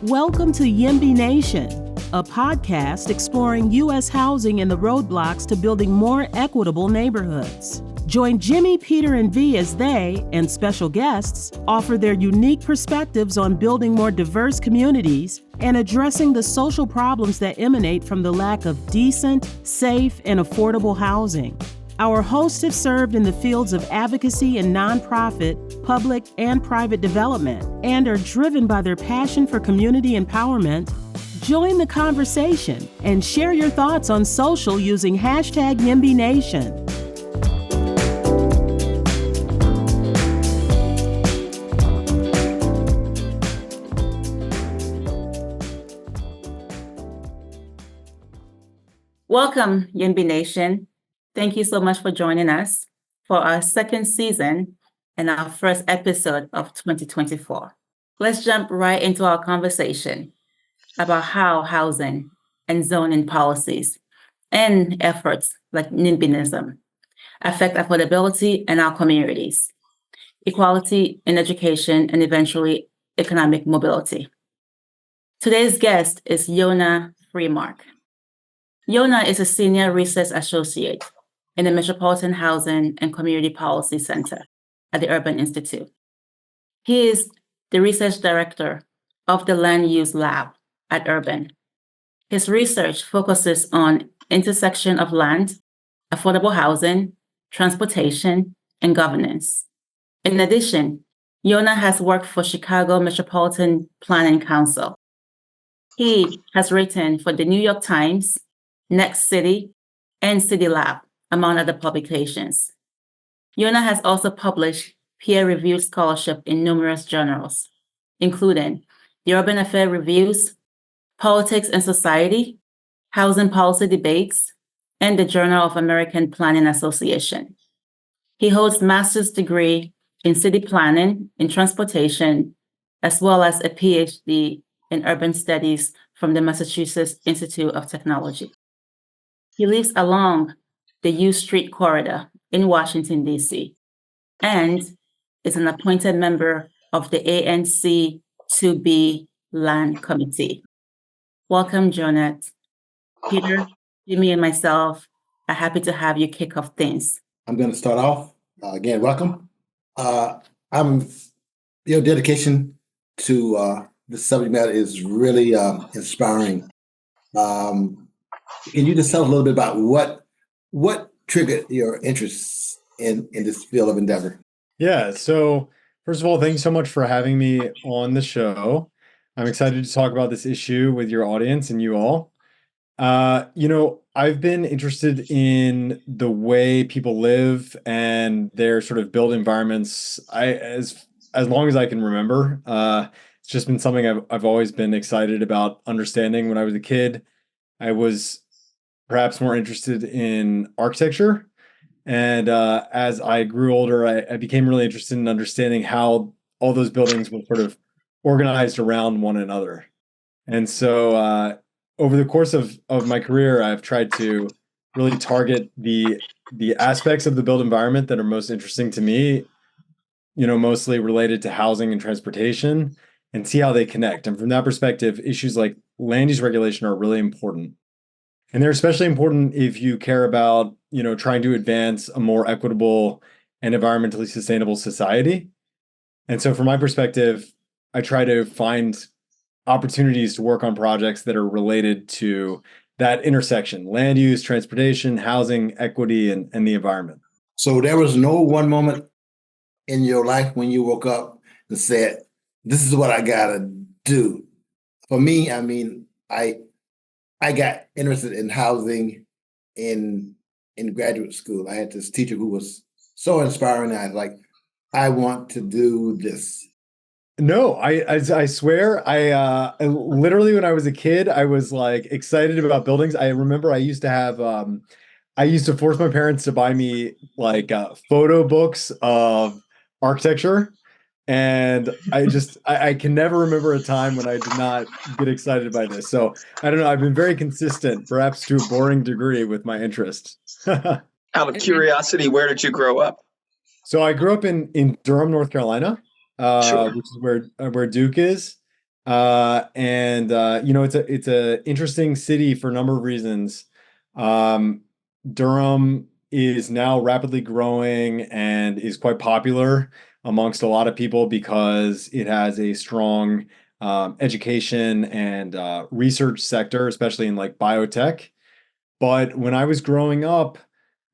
Welcome to YIMBYNation, a podcast exploring U.S. housing and the roadblocks to building more equitable neighborhoods. Join Jimmy, Peter, and V as they, and special guests, offer their unique perspectives on building more diverse communities and addressing the social problems that emanate from the lack of decent, safe, and affordable housing. Our hosts have served in the fields of advocacy and nonprofit, public, and private development, and are driven by their passion for community empowerment. Join the conversation and share your thoughts on social using hashtag YIMBYNation. Welcome, YIMBYNation. Thank you so much for joining us for our second season and our first episode of 2024. Let's jump right into our conversation about how housing and zoning policies and efforts like NIMBYism affect affordability in our communities, equality in education, and eventually economic mobility. Today's guest is Yonah Freemark. Yonah is a senior research associate in the Metropolitan Housing and Community Policy Center at the Urban Institute. He is the research director of the Land Use Lab at Urban. His research focuses on intersection of land, affordable housing, transportation, and governance. In addition, Yonah has worked for Chicago Metropolitan Planning Council. He has written for the New York Times, Next City, and City Lab, among other publications. Yonah has also published peer-reviewed scholarship in numerous journals, including the Urban Affairs Reviews, Politics and Society, Housing Policy Debates, and the Journal of American Planning Association. He holds master's degree in city planning and transportation, as well as a PhD in urban studies from the Massachusetts Institute of Technology. He lives along the U Street corridor in Washington, D.C., and is an appointed member of the ANC 2B Land Committee. Welcome, Jonah. Peter, Jimmy, and myself are happy to have you kick off things. I'm going to start off. Again, welcome. Your dedication to the subject matter is really inspiring. Can you just tell us a little bit about what triggered your interest in this field of endeavor? Yeah. So first of all, thank you so much for having me on the show. I'm excited to talk about this issue with your audience and you all. I've been interested in the way people live and their sort of built environments as long as I can remember. It's just been something I've always been excited about understanding. When I was a kid, I was perhaps more interested in architecture. And as I grew older, I became really interested in understanding how all those buildings were sort of organized around one another. And so over the course of my career, I've tried to really target the aspects of the built environment that are most interesting to me, mostly related to housing and transportation, and see how they connect. And from that perspective, issues like land use regulation are really important. And they're especially important if you care about, trying to advance a more equitable and environmentally sustainable society. And so from my perspective, I try to find opportunities to work on projects that are related to that intersection: land use, transportation, housing, equity, and the environment. So there was no one moment in your life when you woke up and said, this is what I gotta do. For me, I got interested in housing in graduate school. I had this teacher who was so inspiring. I was like, I want to do this. No, I swear, I literally, when I was a kid, I was like excited about buildings. I remember I used to force my parents to buy me like photo books of architecture. And I can never remember a time when I did not get excited by this. So I don't know. I've been very consistent, perhaps to a boring degree, with my interest. Out of curiosity, where did you grow up? So I grew up in Durham, North Carolina, Sure. which is where Duke is. It's a interesting city for a number of reasons. Durham is now rapidly growing and is quite popular amongst a lot of people because it has a strong education and research sector, especially in like biotech. But when I was growing up,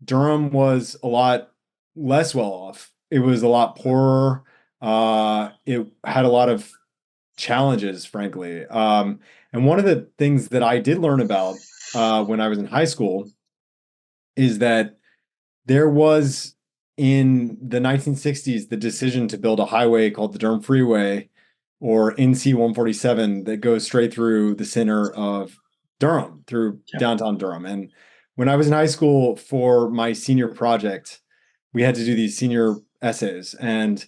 Durham was a lot less well off. It was a lot poorer. It had a lot of challenges, frankly. And one of the things that I did learn about when I was in high school is that there was in the 1960s the decision to build a highway called the Durham Freeway or NC 147 that goes straight through the center of Durham, through downtown Durham. And when I was in high school for my senior project, we had to do these senior essays. And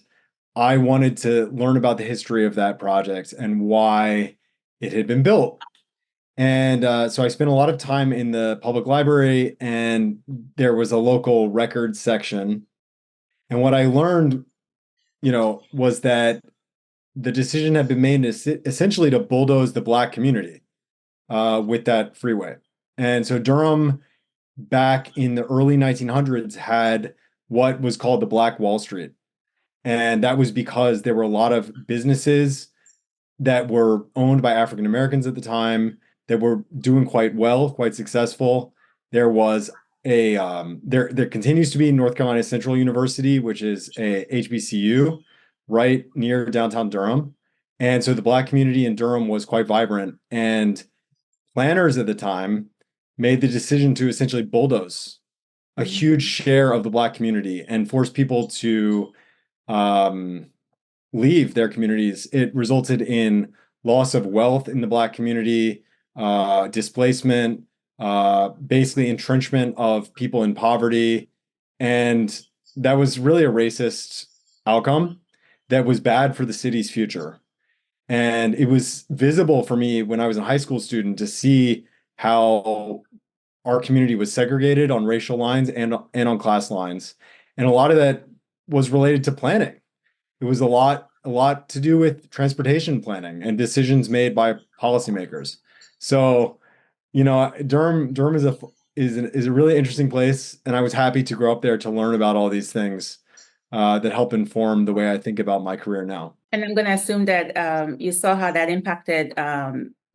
I wanted to learn about the history of that project and why it had been built. And so I spent a lot of time in the public library, and there was a local records section. And what I learned, was that the decision had been made essentially to bulldoze the Black community with that freeway. And so Durham, back in the early 1900s, had what was called the Black Wall Street. And that was because there were a lot of businesses that were owned by African Americans at the time that were doing quite well, quite successful. There was there continues to be North Carolina Central University, which is a HBCU right near downtown Durham. And so the Black community in Durham was quite vibrant. And planners at the time made the decision to essentially bulldoze a huge share of the Black community and force people to leave their communities. It resulted in loss of wealth in the Black community, displacement, basically entrenchment of people in poverty. And that was really a racist outcome that was bad for the city's future. And it was visible for me when I was a high school student to see how our community was segregated on racial lines and on class lines. And a lot of that was related to planning. It was a lot to do with transportation planning and decisions made by policymakers. So, Durham is a really interesting place, and I was happy to grow up there to learn about all these things that help inform the way I think about my career now. And I'm going to assume that you saw how that impacted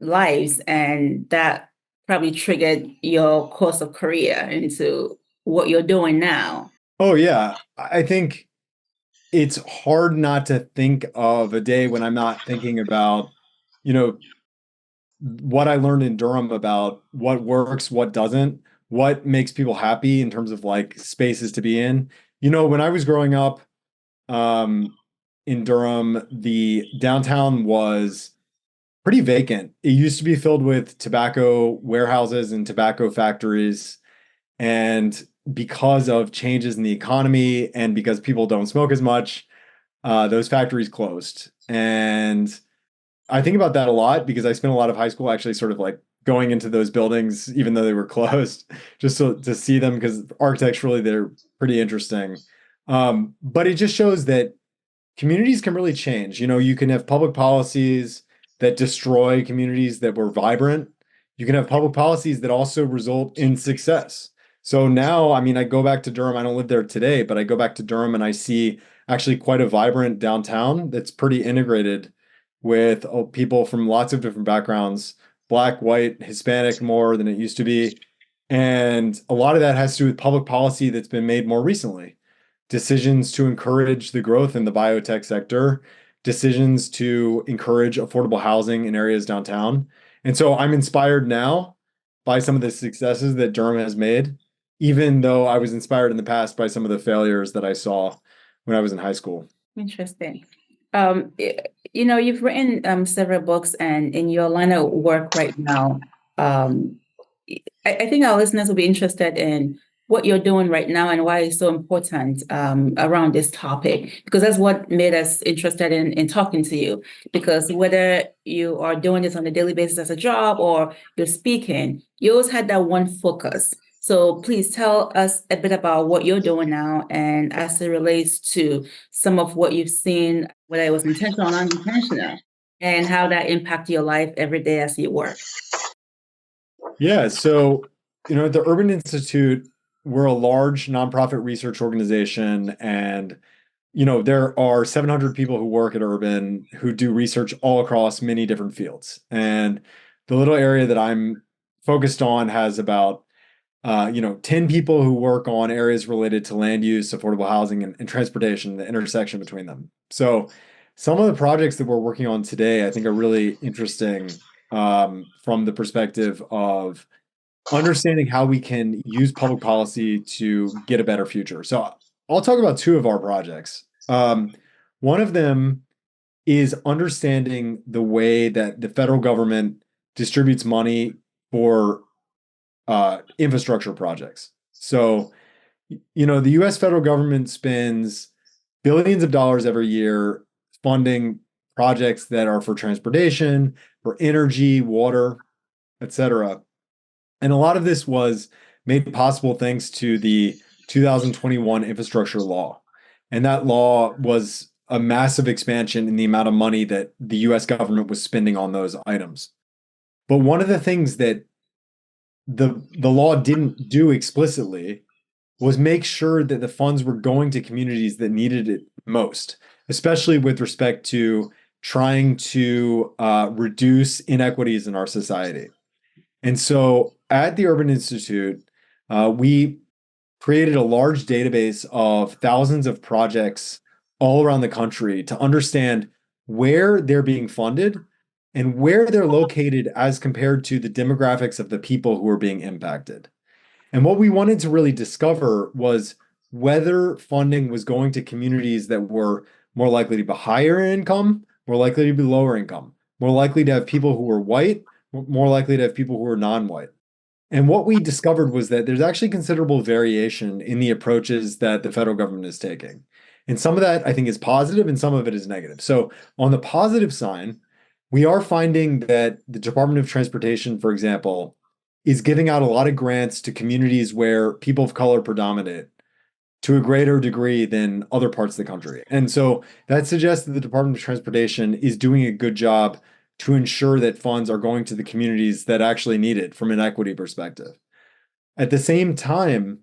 lives, and that probably triggered your course of career into what you're doing now. Oh, yeah. I think it's hard not to think of a day when I'm not thinking about, what I learned in Durham about what works, what doesn't, what makes people happy in terms of like spaces to be in. When I was growing up in Durham, the downtown was pretty vacant. It used to be filled with tobacco warehouses and tobacco factories. And because of changes in the economy and because people don't smoke as much, those factories closed. And I think about that a lot because I spent a lot of high school actually sort of like going into those buildings, even though they were closed, just to see them because architecturally they're pretty interesting. But it just shows that communities can really change. You can have public policies that destroy communities that were vibrant. You can have public policies that also result in success. So now, I go back to Durham. I don't live there today, but I go back to Durham and I see actually quite a vibrant downtown that's pretty integrated with people from lots of different backgrounds, Black, white, Hispanic more than it used to be. And a lot of that has to do with public policy that's been made more recently. Decisions to encourage the growth in the biotech sector, decisions to encourage affordable housing in areas downtown. And so I'm inspired now by some of the successes that Durham has made, even though I was inspired in the past by some of the failures that I saw when I was in high school. Interesting. You've written several books, and in your line of work right now, I think our listeners will be interested in what you're doing right now and why it's so important around this topic, because that's what made us interested in talking to you. Because whether you are doing this on a daily basis as a job or you're speaking, you always had that one focus. So please tell us a bit about what you're doing now and as it relates to some of what you've seen, whether it was intentional or unintentional, and how that impacts your life every day as you work. Yeah, so at the Urban Institute, we're a large nonprofit research organization, and there are 700 people who work at Urban who do research all across many different fields. And the little area that I'm focused on has about 10 people who work on areas related to land use, affordable housing, and transportation, the intersection between them. So some of the projects that we're working on today, I think, are really interesting from the perspective of understanding how we can use public policy to get a better future. So I'll talk about two of our projects. One of them is understanding the way that the federal government distributes money for infrastructure projects. So, the US federal government spends billions of dollars every year funding projects that are for transportation, for energy, water, etc. And a lot of this was made possible thanks to the 2021 infrastructure law. And that law was a massive expansion in the amount of money that the US government was spending on those items. But one of the things that the law didn't do explicitly was make sure that the funds were going to communities that needed it most, especially with respect to trying to reduce inequities in our society. And so at the Urban Institute, we created a large database of thousands of projects all around the country to understand where they're being funded and where they're located as compared to the demographics of the people who are being impacted. And what we wanted to really discover was whether funding was going to communities that were more likely to be higher income, more likely to be lower income, more likely to have people who were white, more likely to have people who were non-white. And what we discovered was that there's actually considerable variation in the approaches that the federal government is taking. And some of that I think is positive and some of it is negative. So on the positive side, we are finding that the Department of Transportation, for example, is giving out a lot of grants to communities where people of color predominate to a greater degree than other parts of the country. And so that suggests that the Department of Transportation is doing a good job to ensure that funds are going to the communities that actually need it from an equity perspective. At the same time,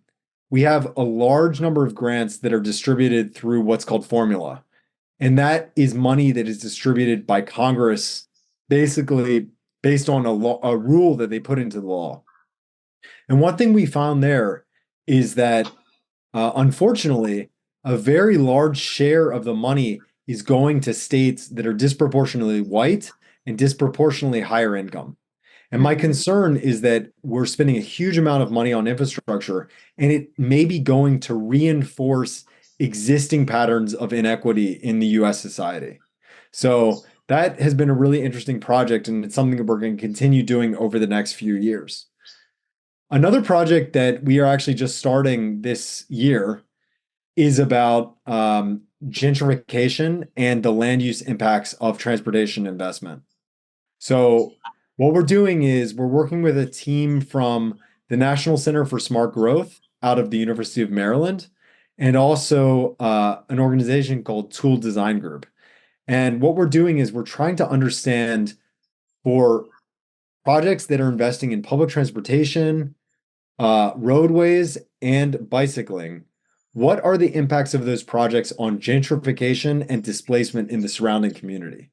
we have a large number of grants that are distributed through what's called formula. And that is money that is distributed by Congress, basically based on a rule that they put into the law. And one thing we found there is that, unfortunately, a very large share of the money is going to states that are disproportionately white and disproportionately higher income. And my concern is that we're spending a huge amount of money on infrastructure, and it may be going to reinforce existing patterns of inequity in the US society. So that has been a really interesting project, and it's something that we're going to continue doing over the next few years. Another project that we are actually just starting this year is about gentrification and the land use impacts of transportation investment. So what we're doing is we're working with a team from the National Center for Smart Growth out of the University of Maryland, and also an organization called Tool Design Group. And what we're doing is we're trying to understand for projects that are investing in public transportation, roadways, and bicycling, what are the impacts of those projects on gentrification and displacement in the surrounding community?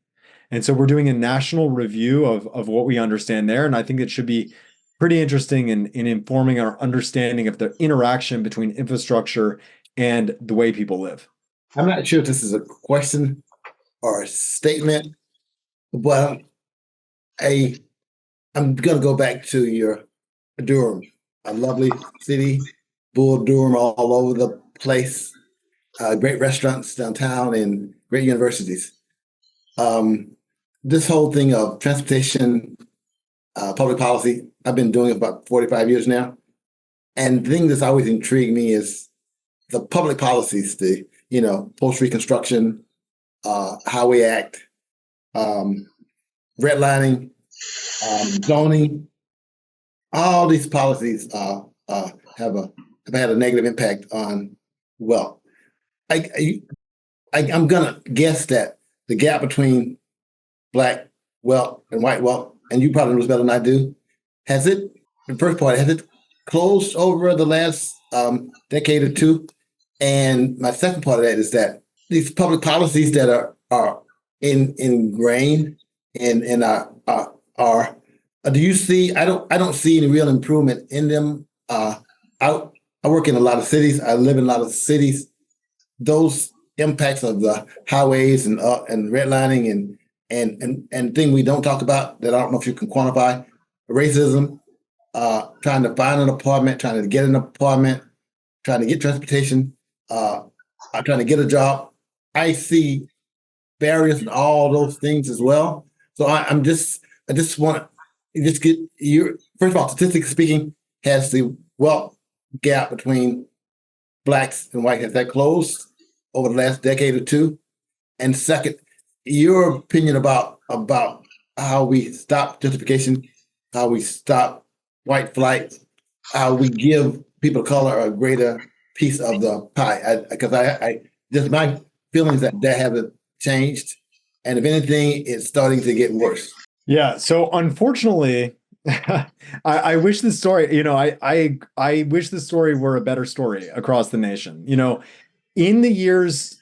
And so we're doing a national review of what we understand there. And I think it should be pretty interesting in informing our understanding of the interaction between infrastructure and the way people live. I'm not sure if this is a question or a statement, but I'm going to go back to your Durham, a lovely city, Bull Durham all over the place, great restaurants downtown and great universities. This whole thing of transportation, public policy, I've been doing it about 45 years now. And the thing that's always intrigued me is the public policies, post-reconstruction, how we act, redlining, zoning, all these policies have had a negative impact on wealth. I'm gonna guess that the gap between black wealth and white wealth, and you probably know this better than I do. The first part, has it closed over the last decade or two? And my second part of that is that these public policies that are ingrained in our do you see? I don't see any real improvement in them. I work in a lot of cities. I live in a lot of cities. Those impacts of the highways and redlining and thing we don't talk about that I don't know if you can quantify, racism, trying to find an apartment, trying to get an apartment, trying to get transportation, trying to get a job. I see barriers in all those things as well. So I just want to just get your, first of all, statistically speaking, has the wealth gap between blacks and whites, has that closed over the last decade or two? And second, your opinion about how we stop gentrification, how we stop white flight, how we give people of color a greater piece of the pie. Because I just my feelings that haven't changed, and if anything, it's starting to get worse. Yeah. So unfortunately, I wish the story, I wish the story were a better story across the nation. In the years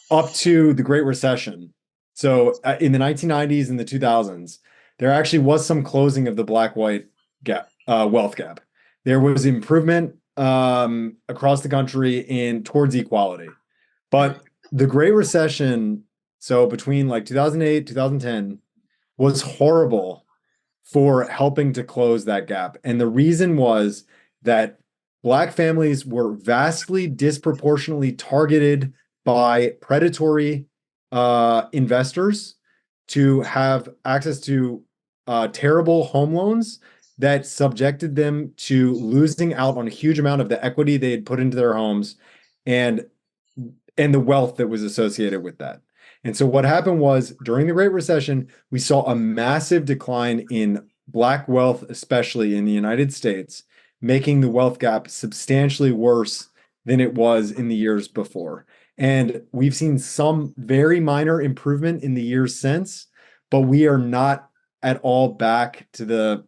up to the Great Recession, so in the 1990s and the 2000s, there actually was some closing of the black-white gap, wealth gap. There was improvement across the country towards equality. But the Great Recession, so between like 2008, 2010, was horrible for helping to close that gap. And the reason was that Black families were vastly disproportionately targeted by predatory investors to have access to terrible home loans that subjected them to losing out on a huge amount of the equity they had put into their homes and the wealth that was associated with that. And so what happened was, during the Great Recession, we saw a massive decline in Black wealth, especially in the United States, making the wealth gap substantially worse than it was in the years before. And we've seen some very minor improvement in the years since, but we are not at all back to the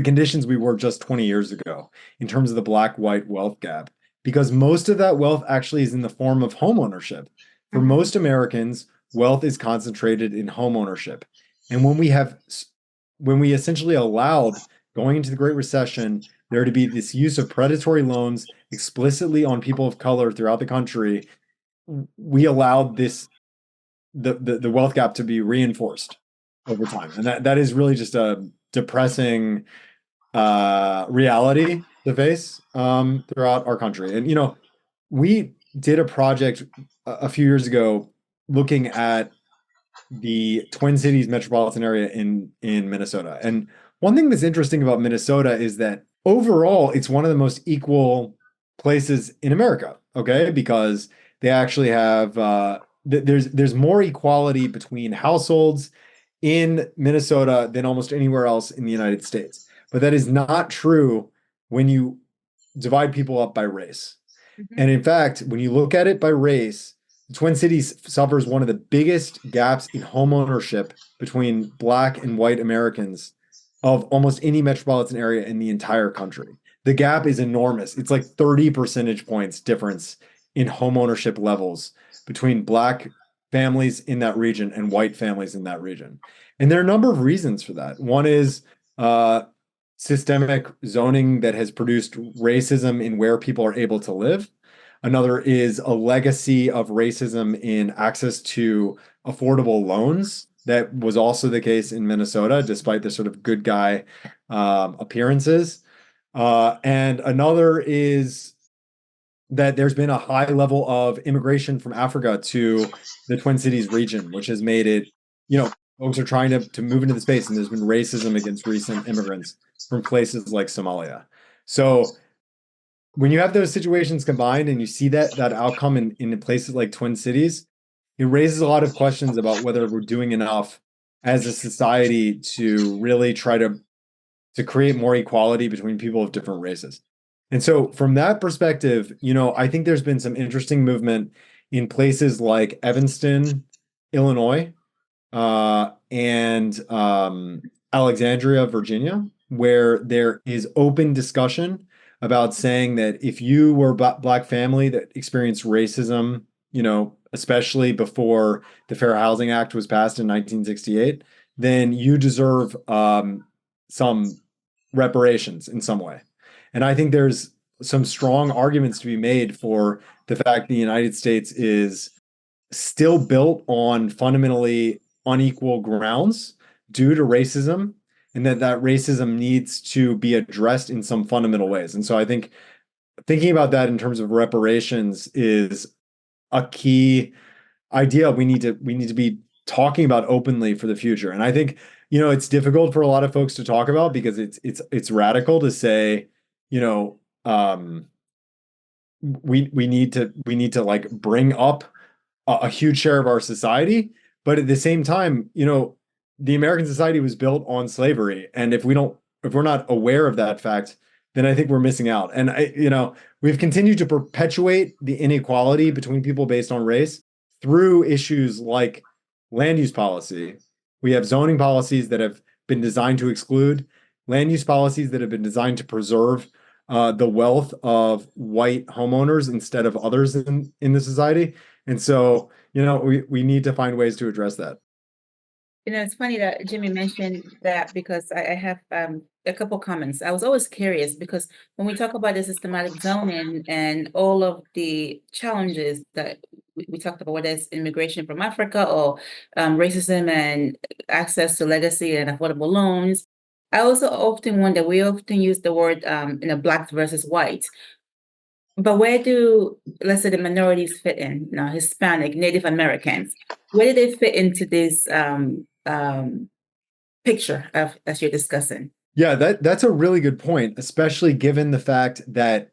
conditions we were just 20 years ago in terms of the Black-white wealth gap, because most of that wealth actually is in the form of home ownership. For most Americans, wealth is concentrated in home ownership. And when we essentially allowed, going into the Great Recession, there to be this use of predatory loans explicitly on people of color throughout the country, we allowed the wealth gap to be reinforced over time. And that is really just a depressing reality to face throughout our country. And we did a project a few years ago looking at the Twin Cities metropolitan area in Minnesota. And one thing that's interesting about Minnesota is that overall, it's one of the most equal places in America, okay? Because they actually have, there's more equality between households in Minnesota than almost anywhere else in the United States. But that is not true when you divide people up by race. And in fact, when you look at it by race, the Twin Cities suffers one of the biggest gaps in home ownership between Black and white Americans of almost any metropolitan area in the entire country. The gap is enormous. It's like 30 percentage points difference in home ownership levels between Black families in that region and white families in that region. And there are a number of reasons for that. One is systemic zoning that has produced racism in where people are able to live. Another is a legacy of racism in access to affordable loans. That was also the case in Minnesota, despite the sort of good guy appearances. And another is that there's been a high level of immigration from Africa to the Twin Cities region, which has made it, folks are trying to move into the space, and there's been racism against recent immigrants from places like Somalia. So when you have those situations combined and you see that outcome in places like Twin Cities, it raises a lot of questions about whether we're doing enough as a society to really try to create more equality between people of different races. And so from that perspective, I think there's been some interesting movement in places like Evanston, Illinois, and Alexandria, Virginia, where there is open discussion about saying that if you were a Black family that experienced racism, especially before the Fair Housing Act was passed in 1968, then you deserve some reparations in some way. And I think there's some strong arguments to be made for the fact the United States is still built on fundamentally unequal grounds due to racism, and that racism needs to be addressed in some fundamental ways. And so I think thinking about that in terms of reparations is a key idea we need to be talking about openly for the future. And I think, it's difficult for a lot of folks to talk about because it's radical to say, we need to like bring up a huge share of our society, but at the same time, the American society was built on slavery, and if we're not aware of that fact, then I think we're missing out. And we've continued to perpetuate the inequality between people based on race through issues like land use policy. We have zoning policies that have been designed to exclude, land use policies that have been designed to preserve the wealth of white homeowners instead of others in the society. And so, we need to find ways to address that. It's funny that Jimmy mentioned that because I have a couple comments. I was always curious because when we talk about the systematic zoning and all of the challenges that we talked about, whether it's immigration from Africa or racism and access to legacy and affordable loans, I also often wonder, we often use the word Black versus white. But where do, let's say, the minorities fit in? Hispanic, Native Americans, where do they fit into this picture as you're discussing? Yeah, that's a really good point, especially given the fact that,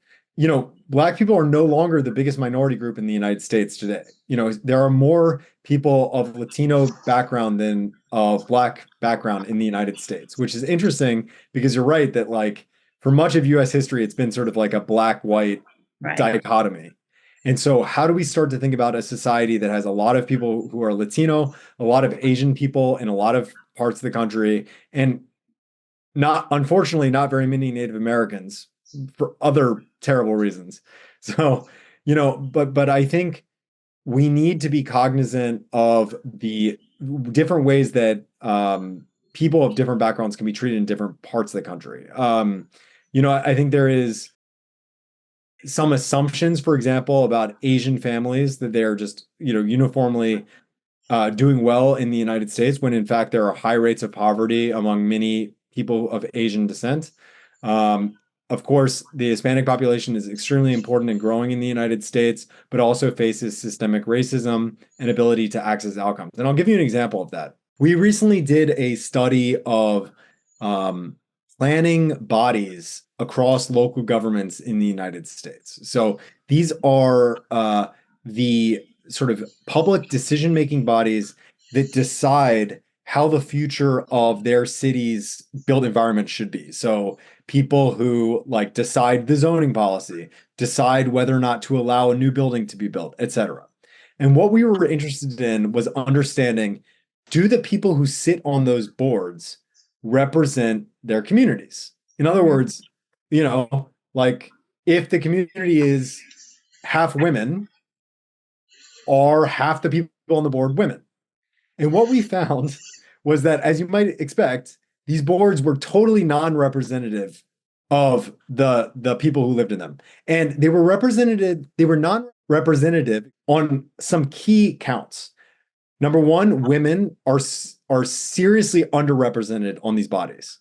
Black people are no longer the biggest minority group in the United States today. There are more people of Latino background than of Black background in the United States, which is interesting because you're right that like for much of US history, it's been sort of like a Black-white dichotomy. And so how do we start to think about a society that has a lot of people who are Latino, a lot of Asian people in a lot of parts of the country, and unfortunately, not very many Native Americans for other terrible reasons. So, but I think we need to be cognizant of the different ways that people of different backgrounds can be treated in different parts of the country. I think there is some assumptions, for example, about Asian families that they're just, uniformly doing well in the United States, when in fact there are high rates of poverty among many people of Asian descent. Of course, the Hispanic population is extremely important and growing in the United States, but also faces systemic racism and ability to access outcomes. And I'll give you an example of that. We recently did a study of planning bodies across local governments in the United States. So these are the sort of public decision-making bodies that decide how the future of their city's built environment should be. So people who like decide the zoning policy, decide whether or not to allow a new building to be built, et cetera. And what we were interested in was understanding, do the people who sit on those boards represent their communities? In other words, like if the community is half women, are half the people on the board women? And what we found was that, as you might expect, these boards were totally non-representative of the people who lived in them. And they were non-representative on some key counts. Number one, women are seriously underrepresented on these bodies.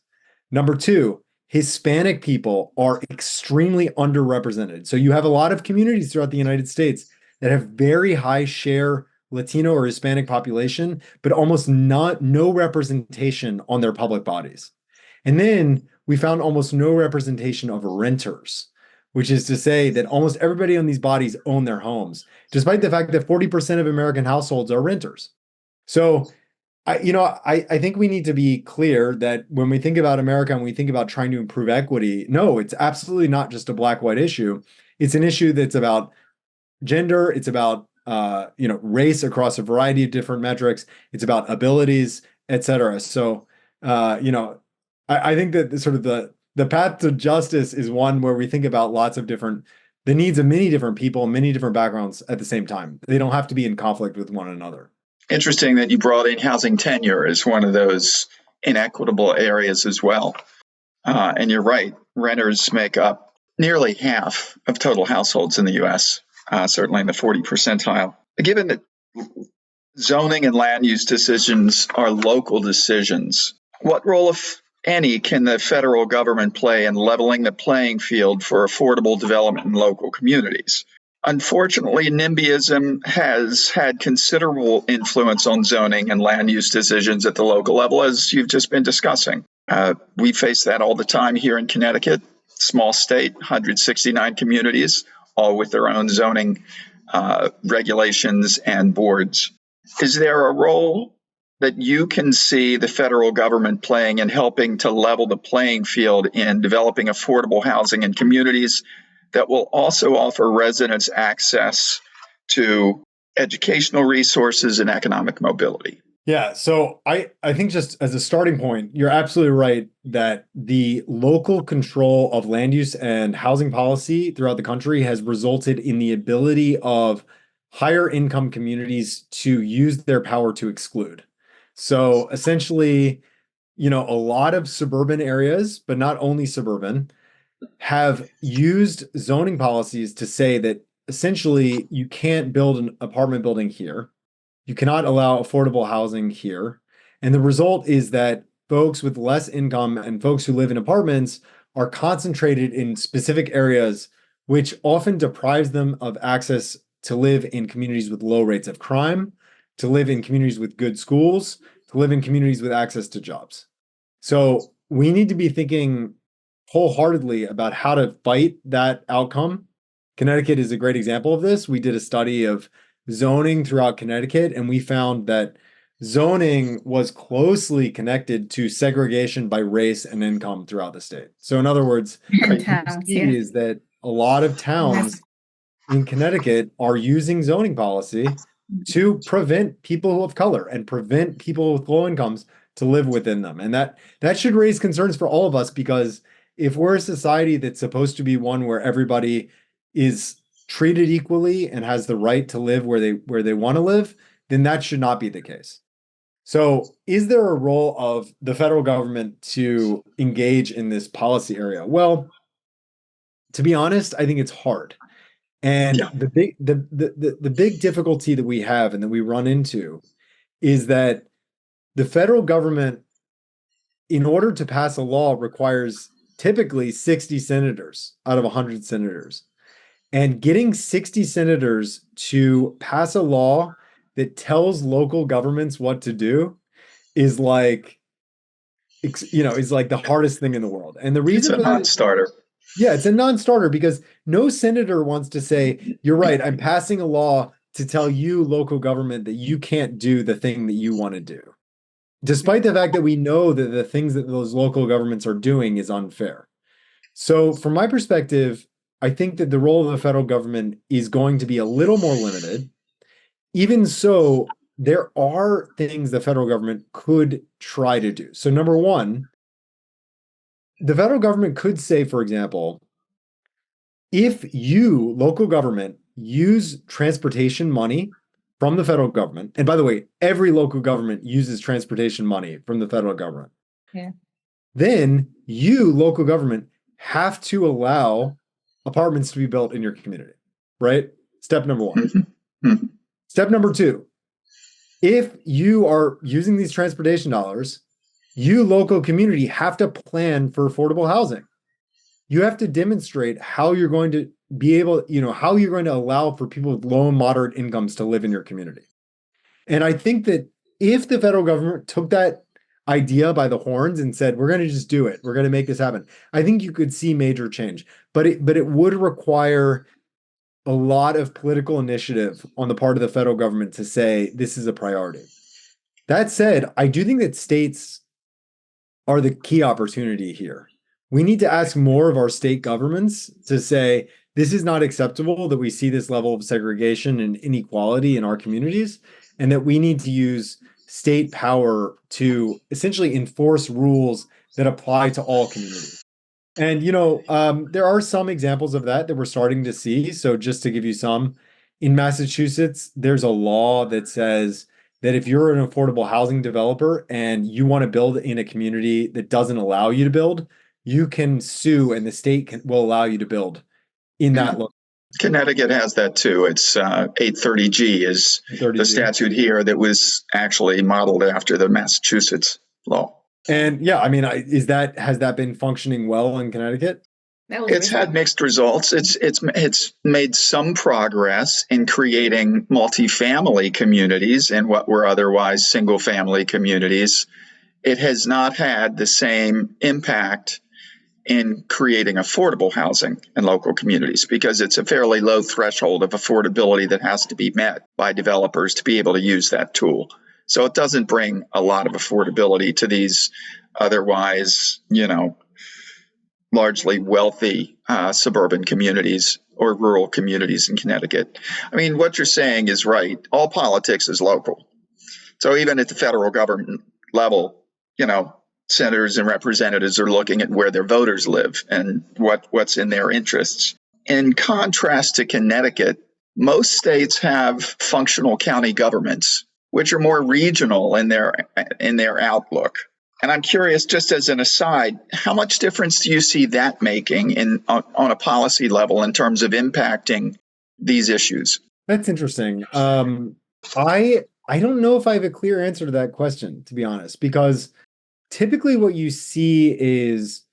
Number two, Hispanic people are extremely underrepresented. So you have a lot of communities throughout the United States that have very high share Latino or Hispanic population, but almost no representation on their public bodies. And then we found almost no representation of renters, which is to say that almost everybody on these bodies own their homes, despite the fact that 40% of American households are renters. So I think we need to be clear that when we think about America and we think about trying to improve equity, no, it's absolutely not just a Black-white issue. It's an issue that's about gender, it's about race across a variety of different metrics. It's about abilities, et cetera. So, I think that the path to justice is one where we think about the needs of many different people, many different backgrounds at the same time. They don't have to be in conflict with one another. Interesting that you brought in housing tenure as one of those inequitable areas as well. And you're right, renters make up nearly half of total households in the U.S., certainly in the 40 percentile. Given that zoning and land use decisions are local decisions, what role, if any, can the federal government play in leveling the playing field for affordable development in local communities? Unfortunately, NIMBYism has had considerable influence on zoning and land use decisions at the local level, as you've just been discussing. We face that all the time here in Connecticut, small state, 169 communities, all with their own zoning regulations and boards. Is there a role that you can see the federal government playing in helping to level the playing field in developing affordable housing in communities that will also offer residents access to educational resources and economic mobility? Yeah, so I think just as a starting point, you're absolutely right that the local control of land use and housing policy throughout the country has resulted in the ability of higher income communities to use their power to exclude. So essentially, a lot of suburban areas, but not only suburban, have used zoning policies to say that essentially you can't build an apartment building here. You cannot allow affordable housing here. And the result is that folks with less income and folks who live in apartments are concentrated in specific areas, which often deprives them of access to live in communities with low rates of crime, to live in communities with good schools, to live in communities with access to jobs. So we need to be thinking wholeheartedly about how to fight that outcome. Connecticut is a great example of this. We did a study of zoning throughout Connecticut, and we found that zoning was closely connected to segregation by race and income throughout the state. So in other words, what you see is that a lot of towns in Connecticut are using zoning policy to prevent people of color and prevent people with low incomes to live within them. And that should raise concerns for all of us, because if we're a society that's supposed to be one where everybody is treated equally and has the right to live where they want to live, then that should not be the case. So is there a role of the federal government to engage in this policy area? Well, to be honest, I think it's hard. And the big difficulty that we have and that we run into is that the federal government, in order to pass a law, requires typically 60 senators out of 100 senators. And getting 60 senators to pass a law that tells local governments what to do is like the hardest thing in the world. And the reason it's a non-starter. Yeah, it's a non-starter because no senator wants to say, you're right, I'm passing a law to tell you, local government, that you can't do the thing that you want to do. Despite the fact that we know that the things that those local governments are doing is unfair. So from my perspective, I think that the role of the federal government is going to be a little more limited. Even so, there are things the federal government could try to do. So number one, the federal government could say, for example, if you, local government, use transportation money from the federal government, and by the way, every local government uses transportation money from the federal government, then you, local government, have to allow apartments to be built in your community, right? Step number one. Step number two, if you are using these transportation dollars, you, local community, have to plan for affordable housing. You have to demonstrate how you're going to be able, how you're going to allow for people with low and moderate incomes to live in your community. And I think that if the federal government took that idea by the horns and said, we're going to just do it, we're going to make this happen, I think you could see major change. But it would require a lot of political initiative on the part of the federal government to say this is a priority. That said, I do think that states are the key opportunity here. We need to ask more of our state governments to say, this is not acceptable that we see this level of segregation and inequality in our communities, and that we need to use state power to essentially enforce rules that apply to all communities. And, there are some examples of that we're starting to see. So just to give you some, in Massachusetts, there's a law that says that if you're an affordable housing developer and you want to build in a community that doesn't allow you to build, you can sue and the state will allow you to build in that location. Connecticut has that too. It's 830G is the statute here that was actually modeled after the Massachusetts law. And yeah, I mean, has that been functioning well in Connecticut? It's had mixed results. It's made some progress in creating multifamily communities in what were otherwise single family communities. It has not had the same impact in creating affordable housing in local communities because it's a fairly low threshold of affordability that has to be met by developers to be able to use that tool. So it doesn't bring a lot of affordability to these otherwise, largely wealthy suburban communities or rural communities in Connecticut. I mean, what you're saying is right. All politics is local. So even at the federal government level, senators and representatives are looking at where their voters live and what's in their interests. In contrast to Connecticut, most states have functional county governments, which are more regional in their outlook. And I'm curious, just as an aside, how much difference do you see that making on a policy level in terms of impacting these issues? That's interesting. I don't know if I have a clear answer to that question, to be honest, because typically what you see is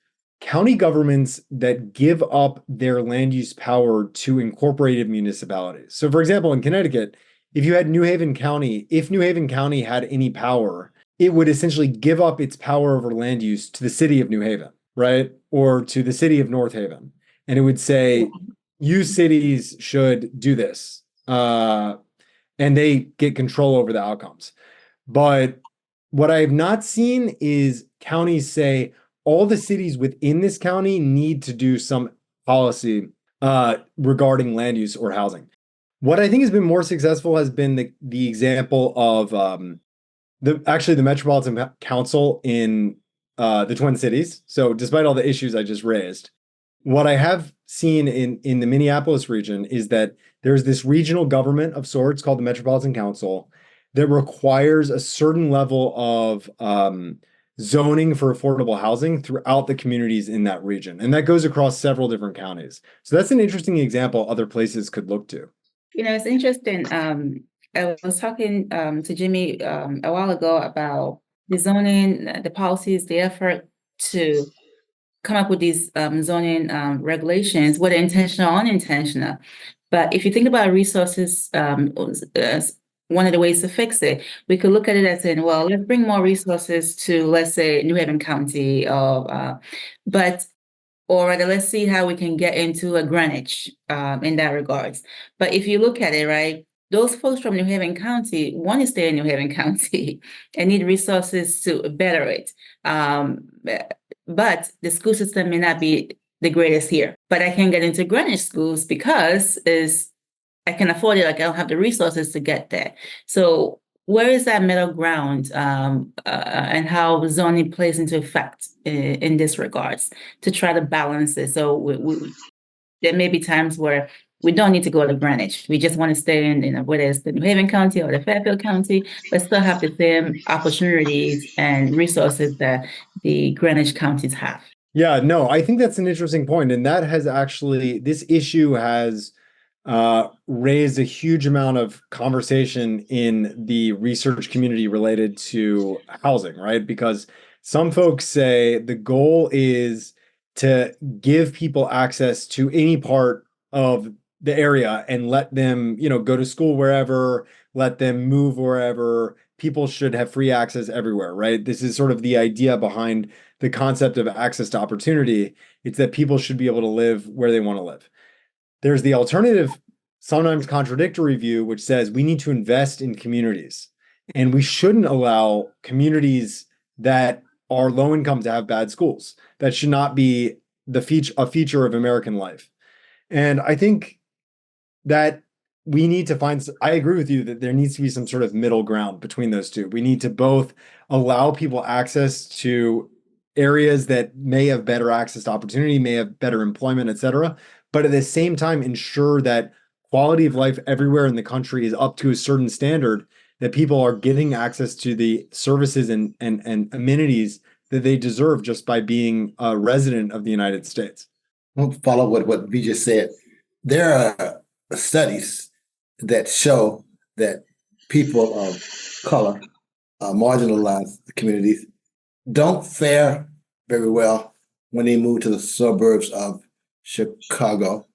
county governments that give up their land use power to incorporated municipalities. So for example, in Connecticut, if New Haven County had any power, it would essentially give up its power over land use to the city of New Haven, right? Or to the city of North Haven. And it would say, you cities should do this. And they get control over the outcomes. But what I have not seen is counties say all the cities within this county need to do some policy regarding land use or housing. What I think has been more successful has been the example of the Metropolitan Council in the Twin Cities. So despite all the issues I just raised, what I have seen in the Minneapolis region is that there's this regional government of sorts called the Metropolitan Council that requires a certain level of zoning for affordable housing throughout the communities in that region. And that goes across several different counties. So that's an interesting example other places could look to. It's interesting. I was talking to Jimmy a while ago about the zoning, the policies, the effort to come up with these zoning regulations, whether intentional or unintentional. But if you think about resources, one of the ways to fix it, we could look at it as saying, well, let's bring more resources to, let's say, New Haven County, or rather, let's see how we can get into a Greenwich in that regards. But if you look at it, right, those folks from New Haven County want to stay in New Haven County and need resources to better it. But the school system may not be the greatest here. But I can get into Greenwich schools because I can afford it. Like I don't have the resources to get there. So where is that middle ground, and how zoning plays into effect in this regards to try to balance it? So there may be times where we don't need to go to Greenwich. We just want to stay in whether it's the New Haven County or the Fairfield County, but still have the same opportunities and resources that the Greenwich counties have. Yeah, no, I think that's an interesting point. And that has actually, this issue has raised a huge amount of conversation in the research community related to housing, right? Because some folks say the goal is to give people access to any part of the area and let them, go to school wherever, let them move wherever. People should have free access everywhere, right? This is sort of the idea behind the concept of access to opportunity. It's that people should be able to live where they want to live. There's the alternative, sometimes contradictory view, which says we need to invest in communities and we shouldn't allow communities that are low income to have bad schools. That should not be a feature of American life. And I think that we need to find, I agree with you that there needs to be some sort of middle ground between those two. We need to both allow people access to areas that may have better access to opportunity, may have better employment, et cetera, but at the same time ensure that quality of life everywhere in the country is up to a certain standard, that people are getting access to the services and amenities that they deserve just by being a resident of the United States. I'll follow what we just said. There are studies that show that people of color, marginalized communities, don't fare very well when they move to the suburbs of Chicago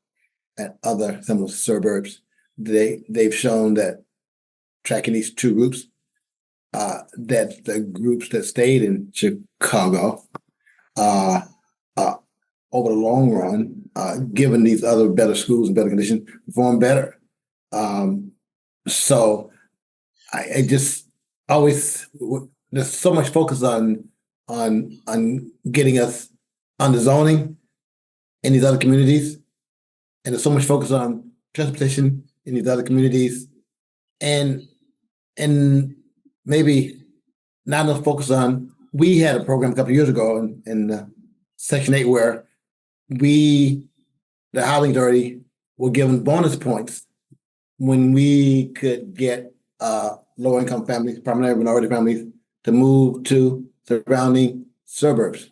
and other similar suburbs. They've shown that tracking these two groups, that the groups that stayed in Chicago, uh, over the long run, given these other better schools and better conditions, perform better. So I just always, there's so much focus on getting us under zoning in these other communities, and there's so much focus on transportation in these other communities, and maybe not enough focus on. We had a program a couple of years ago in Section 8 where the housing authority, were given bonus points when we could get low-income families, primarily minority families, to move to surrounding suburbs.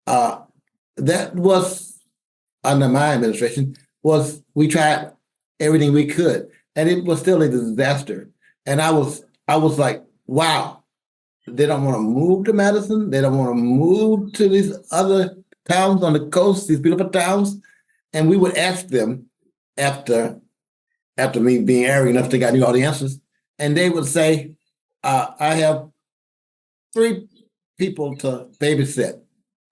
That was, under my administration, we tried everything we could, and it was still a disaster. And I was like, wow, they don't want to move to Madison. They don't want to move to these other towns on the coast, these beautiful towns. And we would ask them after me being arrogant enough to think I knew all the answers, and they would say, I have 3 people to babysit.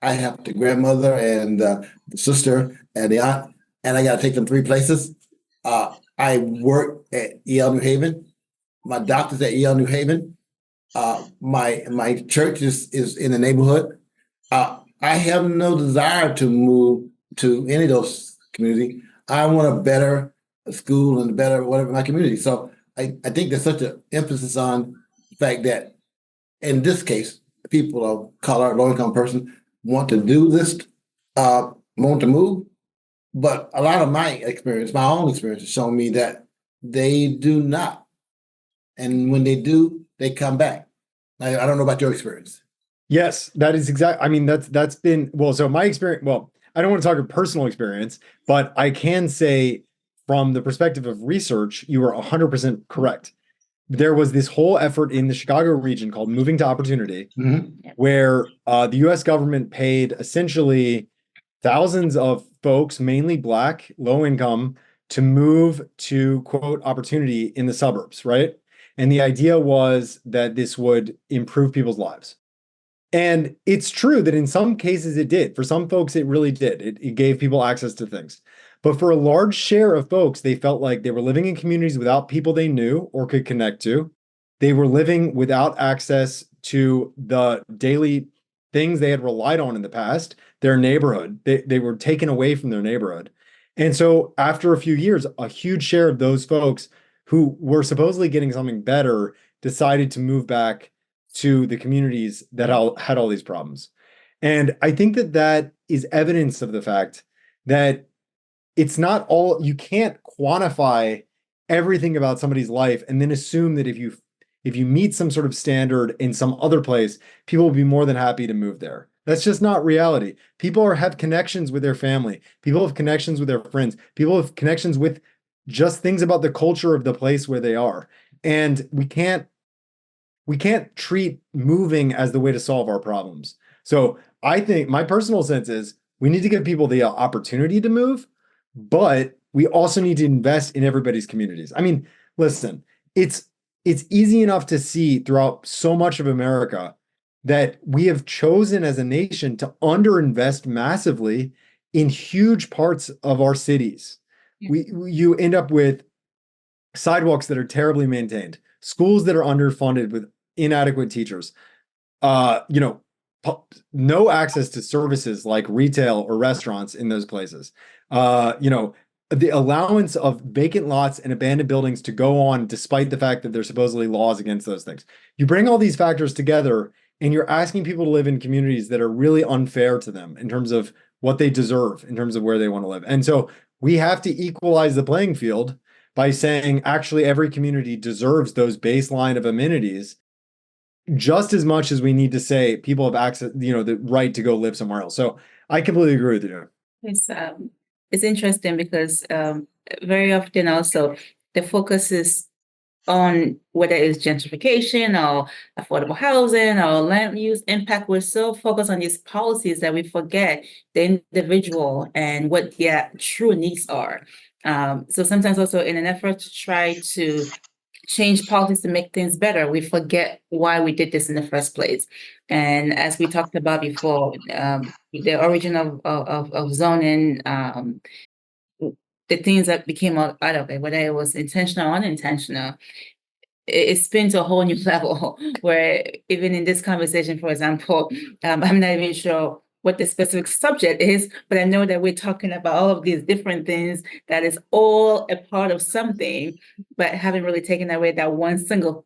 I have the grandmother and the sister and the aunt, and I got to take them 3 places. I work at EL New Haven. My doctor's at EL New Haven. My church is in the neighborhood. I have no desire to move to any of those communities. I want a better school and a better whatever my community. So I think there's such an emphasis on the fact that in this case, people of color, low-income person want to do this, want to move. But a lot of my experience, my own experience, has shown me that they do not. And when they do, they come back. I don't know about your experience. Yes, that is exactly. I mean, that's been, well, so my experience, well, I don't want to talk about personal experience, but I can say from the perspective of research, you are 100% correct. There was this whole effort in the Chicago region called Moving to Opportunity, where the US government paid essentially thousands of folks, mainly Black, low income, to move to, quote, opportunity in the suburbs, right? And the idea was that this would improve people's lives. And it's true that in some cases it did. For some folks, it really did. It gave people access to things. But for a large share of folks, they felt like they were living in communities without people they knew or could connect to. They were living without access to the daily things they had relied on in the past, their neighborhood. They were taken away from their neighborhood. And so after a few years, a huge share of those folks who were supposedly getting something better decided to move back to the communities that had all these problems. And I think that is evidence of the fact that it's not all, you can't quantify everything about somebody's life and then assume that if you meet some sort of standard in some other place, people will be more than happy to move there. That's just not reality. People have connections with their family. People have connections with their friends. People have connections with just things about the culture of the place where they are. And we can't treat moving as the way to solve our problems. So I think my personal sense is we need to give people the opportunity to move, but we also need to invest in everybody's communities. I mean, listen, it's easy enough to see throughout so much of America that we have chosen as a nation to underinvest massively in huge parts of our cities. You end up with sidewalks that are terribly maintained, schools that are underfunded with inadequate teachers, no access to services like retail or restaurants in those places, the allowance of vacant lots and abandoned buildings to go on despite the fact that there's supposedly laws against those things. You bring all these factors together and you're asking people to live in communities that are really unfair to them in terms of what they deserve, in terms of where they want to live. And so we have to equalize the playing field by saying actually every community deserves those baseline of amenities just as much as we need to say people have access, the right to go live somewhere else. So I completely agree with you. It's interesting because very often also the focus is on whether it's gentrification or affordable housing or land use impact. We're so focused on these policies that we forget the individual and what their true needs are. So sometimes also in an effort to try to change policies to make things better, we forget why we did this in the first place. And as we talked about before, the origin of zoning, the things that became out of it, whether it was intentional or unintentional, it spins a whole new level where even in this conversation, for example, I'm not even sure what the specific subject is, but I know that we're talking about all of these different things that is all a part of something, but haven't really taken away that one single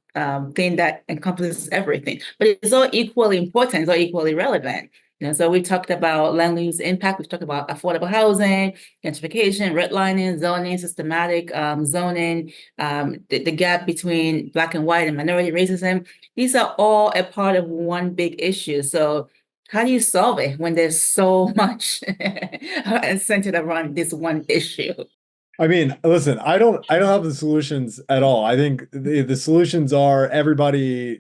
thing that encompasses everything. But it's all equally important, it's all equally relevant. So we talked about land use impact, we've talked about affordable housing, gentrification, redlining, zoning, systematic zoning, the gap between Black and white and minority racism. These are all a part of one big issue. So how do you solve it when there's so much centered around this one issue? I mean, listen, I don't have the solutions at all. I think the solutions are everybody,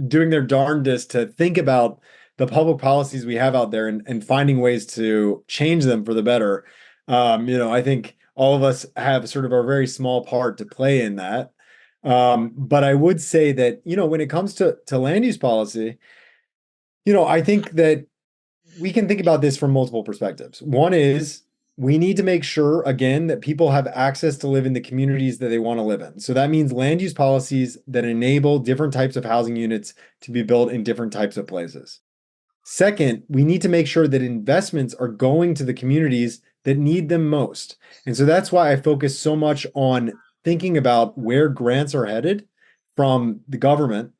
doing their darndest to think about the public policies we have out there and finding ways to change them for the better. I think all of us have sort of a very small part to play in that. But I would say that, when it comes to land use policy, I think that we can think about this from multiple perspectives. One is we need to make sure, again, that people have access to live in the communities that they want to live in. So that means land use policies that enable different types of housing units to be built in different types of places. Second, we need to make sure that investments are going to the communities that need them most. And so that's why I focus so much on thinking about where grants are headed from the government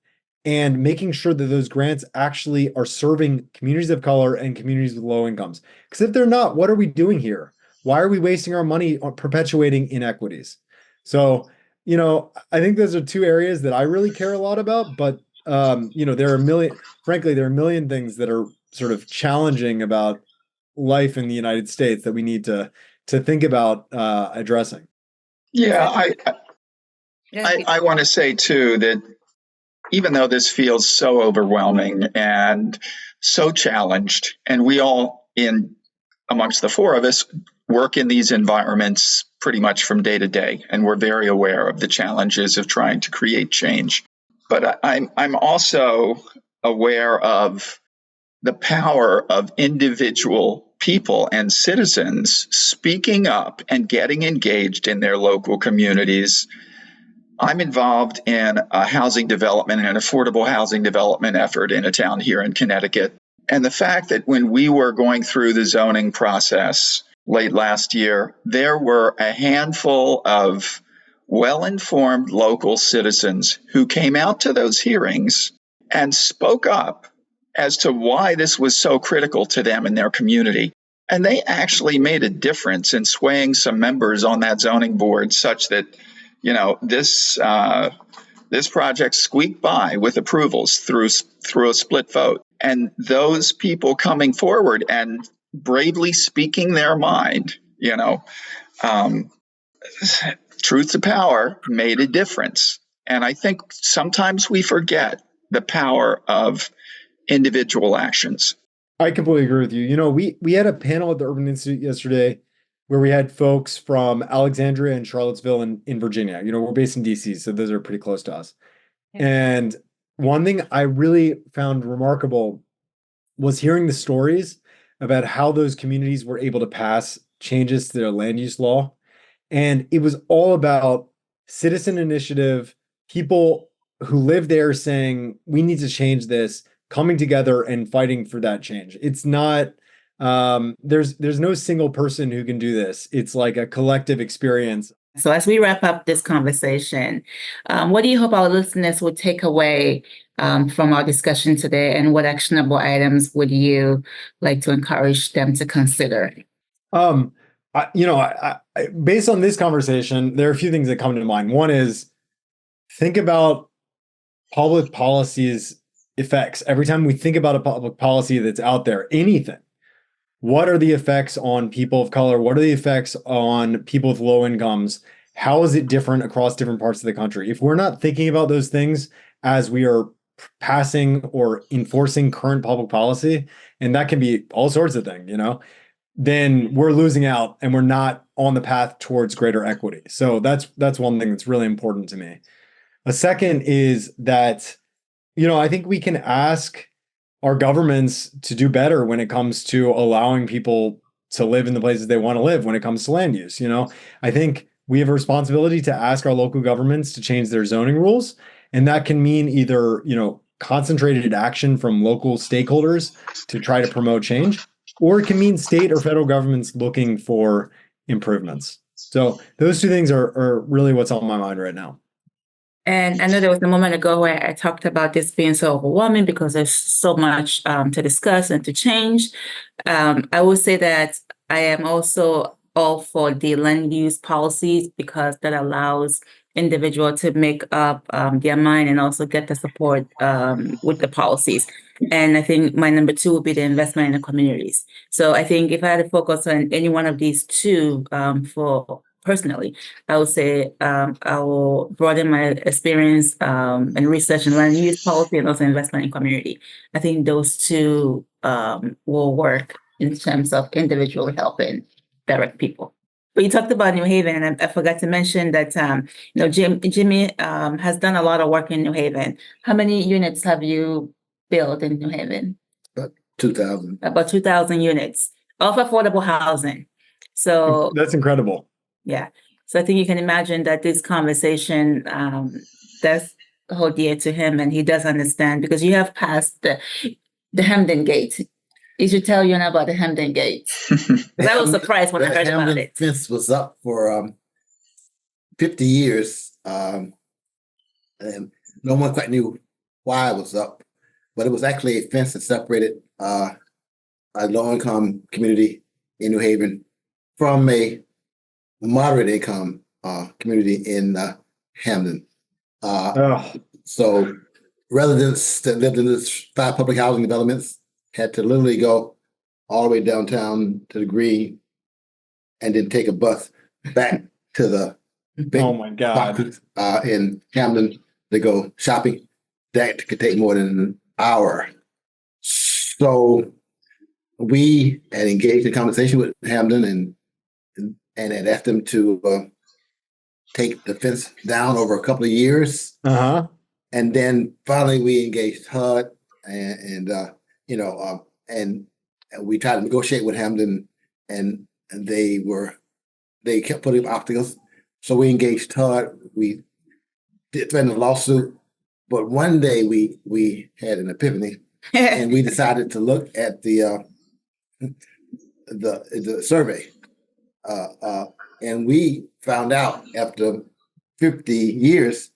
and making sure that those grants actually are serving communities of color and communities with low incomes. Because if they're not, what are we doing here? Why are we wasting our money on perpetuating inequities? So, I think those are two areas that I really care a lot about, but there are a million things that are sort of challenging about life in the United States that we need to think about addressing. Yeah, I want to say too that even though this feels so overwhelming and so challenged, and we all amongst the four of us work in these environments pretty much from day to day, and we're very aware of the challenges of trying to create change. But I'm also aware of the power of individual people and citizens speaking up and getting engaged in their local communities. I'm involved in a housing development and an affordable housing development effort in a town here in Connecticut. And the fact that when we were going through the zoning process late last year, there were a handful of well-informed local citizens who came out to those hearings and spoke up as to why this was so critical to them in their community. And they actually made a difference in swaying some members on that zoning board such that this project squeaked by with approvals through a split vote. And those people coming forward and bravely speaking their mind, truth to power made a difference. And I think sometimes we forget the power of individual actions. I completely agree with you. We had a panel at the Urban Institute yesterday where we had folks from Alexandria and Charlottesville in Virginia. We're based in DC, so those are pretty close to us. Yeah. And one thing I really found remarkable was hearing the stories about how those communities were able to pass changes to their land use law. And it was all about citizen initiative, people who live there saying, we need to change this, coming together and fighting for that change. It's not There's no single person who can do this. It's like a collective experience. So as we wrap up this conversation, what do you hope our listeners would take away from our discussion today, and what actionable items would you like to encourage them to consider? Based on this conversation, there are a few things that come to mind. One is, think about public policy's effects. Every time we think about a public policy that's out there, anything, what are the effects on people of color? What are the effects on people with low incomes? How is it different across different parts of the country? If we're not thinking about those things as we are passing or enforcing current public policy, and that can be all sorts of things, then we're losing out and we're not on the path towards greater equity. So that's one thing that's really important to me. A second is that, I think we can ask our governments to do better when it comes to allowing people to live in the places they want to live when it comes to land use. I think we have a responsibility to ask our local governments to change their zoning rules. And that can mean either, concentrated action from local stakeholders to try to promote change, or it can mean state or federal governments looking for improvements. So those two things are really what's on my mind right now. And I know there was a moment ago where I talked about this being so overwhelming because there's so much to discuss and to change. I would say that I am also all for the land use policies, because that allows individuals to make up their mind and also get the support with the policies. And I think my number two would be the investment in the communities. So I think if I had to focus on any one of these two for personally, I would say I will broaden my experience and research in land use policy and also investment in community. I think those two will work in terms of individually helping direct people. But you talked about New Haven, and I forgot to mention that Jimmy has done a lot of work in New Haven. How many units have you built in New Haven? About 2,000. About 2,000 units of affordable housing. So that's incredible. Yeah. So I think you can imagine that this conversation does hold dear to him, and he does understand, because you have passed the Hamden Gate. You should tell Yonah about the Hamden Gate. I was surprised when I heard about it. The fence was up for 50 years, and no one quite knew why it was up, but it was actually a fence that separated a low-income community in New Haven from a moderate income community in Hamden. So residents that lived in these 5 public housing developments had to literally go all the way downtown to the Green and then take a bus back to the big oh my God. In Hamden to go shopping. That could take more than an hour. So we had engaged in conversation with Hamden and had asked them to take the fence down over a couple of years. And then finally we engaged HUD and we tried to negotiate with Hamden, and they kept putting up obstacles. So we engaged HUD. We did threaten a lawsuit, but one day we had an epiphany and we decided to look at the survey. And we found out after 50 years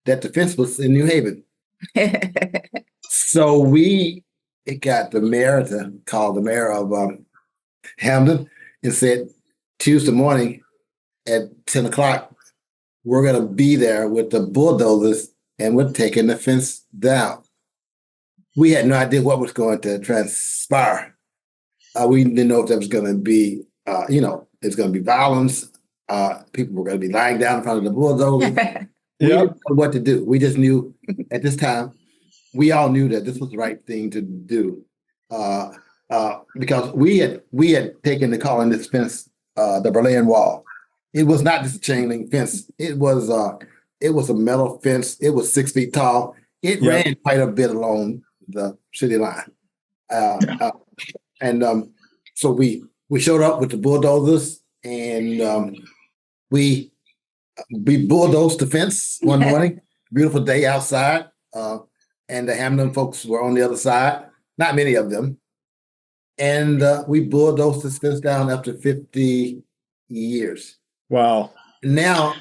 that the fence was in New Haven. So we got the mayor to call the mayor of Hamden and said, Tuesday morning at 10 o'clock, we're going to be there with the bulldozers and we're taking the fence down. We had no idea what was going to transpire. We didn't know if there was going to be, it's going to be violence. People were going to be lying down in front of the bulldozer. We didn't know what to do. We just knew at this time, we all knew that this was the right thing to do, because we had taken the calling this fence the Berlin Wall. It was not just a chain link fence. It was a metal fence. It was 6 feet tall. It ran quite a bit along the city line, so we showed up with the bulldozers and we bulldozed the fence one morning. Beautiful day outside. And the Hamden folks were on the other side, not many of them. And we bulldozed this fence down after 50 years. Wow. Now,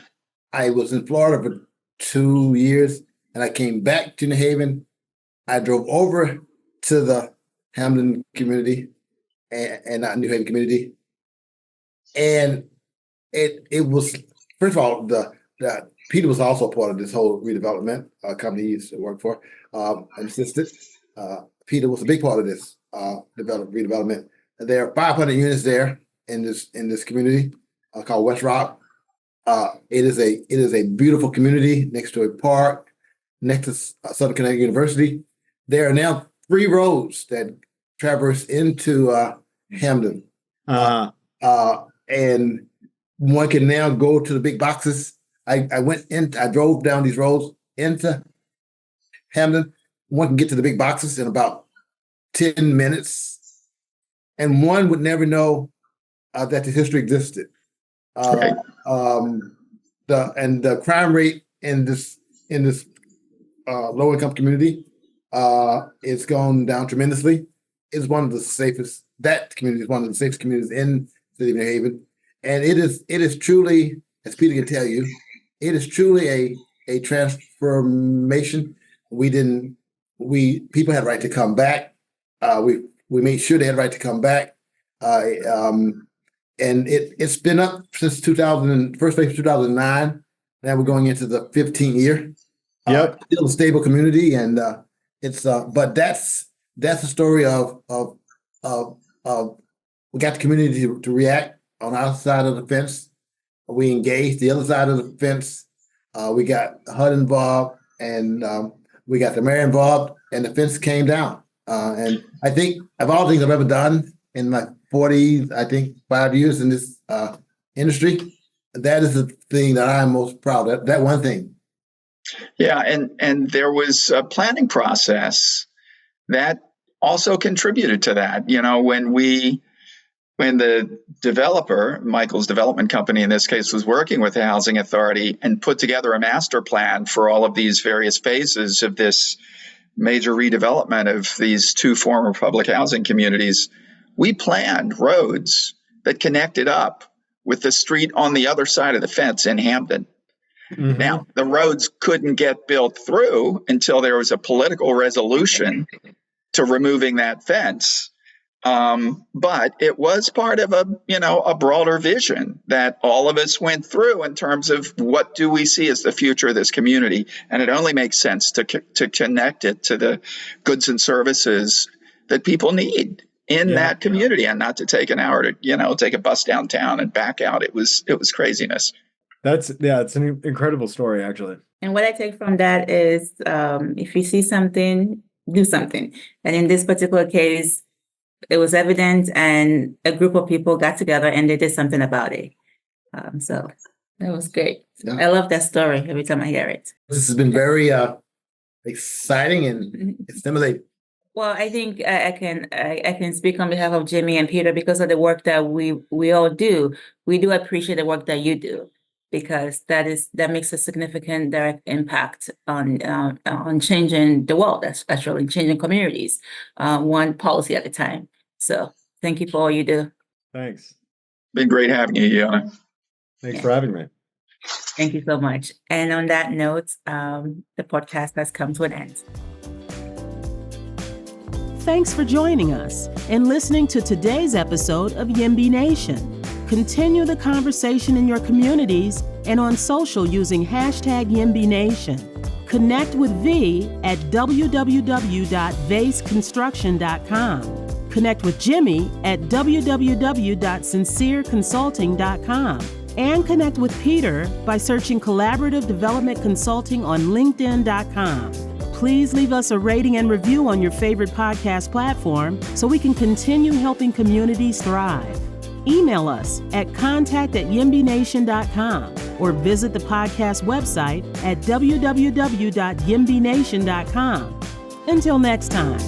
I was in Florida for 2 years, and I came back to New Haven. I drove over to the Hamden community and not New Haven community. And it was, first of all, the Peter was also part of this whole redevelopment company he used to work for, and assisted. Peter was a big part of this redevelopment. There are 500 units there in this community called West Rock. It is a beautiful community next to a park, next to Southern Connecticut University. There are now 3 roads that traverse into Hamden, and one can now go to the big boxes. I drove down these roads into Hamden. One can get to the big boxes in about 10 minutes, and one would never know that the history existed. Right. The crime rate in this low income community it's gone down tremendously. It's one of the safest. That community is one of the safest communities in the city of New Haven, and it is truly, as Peter can tell you, it is truly a transformation. People had a right to come back. We made sure they had a right to come back, and it's been up since 2009. Now we're going into the 15th year. Yep. Still a stable community, and it's but that's the story of we got the community to react on our side of the fence. We engaged the other side of the fence. We got HUD involved, and we got the mayor involved, and the fence came down. And I think of all things I've ever done in my 5 years in this industry, that is the thing that I'm most proud of. That one thing. Yeah, and there was a planning process that also contributed to that. You know, when the developer, Michael's development company in this case, was working with the housing authority and put together a master plan for all of these various phases of this major redevelopment of these 2 former public housing communities, we planned roads that connected up with the street on the other side of the fence in Hamden. Mm-hmm. Now, the roads couldn't get built through until there was a political resolution to removing that fence. But it was part of a broader vision that all of us went through in terms of what do we see as the future of this community. And it only makes sense to connect it to the goods and services that people need in that community, and not to take an hour to, take a bus downtown and back out. It was craziness. It's an incredible story, actually. And what I take from that is if you see something, do something. And in this particular case, it was evident, and a group of people got together and they did something about it. So that was great. Yeah. I love that story every time I hear it. This has been very exciting and stimulating. Well, I think I can speak on behalf of Jimmy and Peter because of the work that we all do. We do appreciate the work that you do, because that makes a significant direct impact on changing the world. That's actually changing communities, one policy at a time. So thank you for all you do. Thanks. Been great having you, Yonah. Thanks for having me. Thank you so much. And on that note, the podcast has come to an end. Thanks for joining us and listening to today's episode of YIMBYNation. Continue the conversation in your communities and on social using #YIMBYNation. Connect with V at www.vaseconstruction.com. Connect with Jimmy at www.sincereconsulting.com. And connect with Peter by searching Collaborative Development Consulting on LinkedIn.com. Please leave us a rating and review on your favorite podcast platform so we can continue helping communities thrive. Email us at contact@YIMBYNation.com or visit the podcast website at www.YIMBYNation.com. Until next time.